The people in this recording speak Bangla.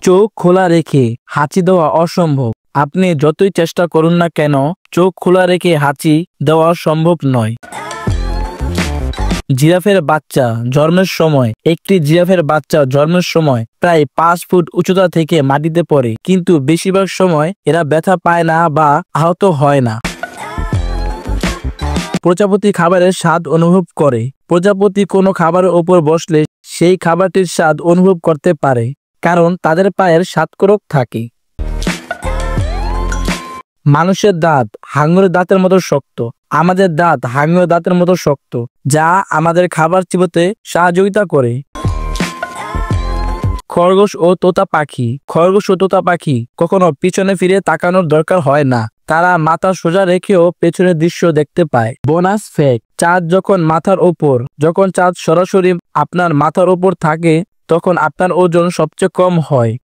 চোখ খোলা রেখে হাঁচি দেওয়া অসম্ভব। আপনি যতই চেষ্টা করুন না কেন, চোখ খোলা রেখে হাঁচি দেওয়া সম্ভব নয়। জিরাফের বাচ্চা জন্মের সময় একটি জিরাফের বাচ্চা জন্মের সময় প্রায় 5 ফুট উচ্চতা থেকে মাটিতে পড়ে, কিন্তু বেশিরভাগ সময় এরা ব্যথা পায় না বা আহত হয় না। প্রজাপতি খাবারের স্বাদ অনুভব করে। প্রজাপতি কোনো খাবারের উপর বসলে সেই খাবারটির স্বাদ অনুভব করতে পারে, কারণ তাদের পায়ের স্বাদকোরক থাকে। মানুষের দাঁত হাঙরের দাঁতের মতো শক্ত। আমাদের দাঁত হাঙরের দাঁতের মতো শক্ত, যা আমাদের খাবার চিবোতে সহযোগিতা করে। খরগোশ ও তোতা পাখি কখনো পিছনে ফিরে তাকানোর দরকার হয় না। তারা মাথা সোজা রেখেও পেছনের দৃশ্য দেখতে পায়। বোনাস ফ্যাক্ট: চাঁদ যখন চাঁদ সরাসরি আপনার মাথার ওপর থাকে, তখন আপনার ওজন সবচেয়ে কম হয়।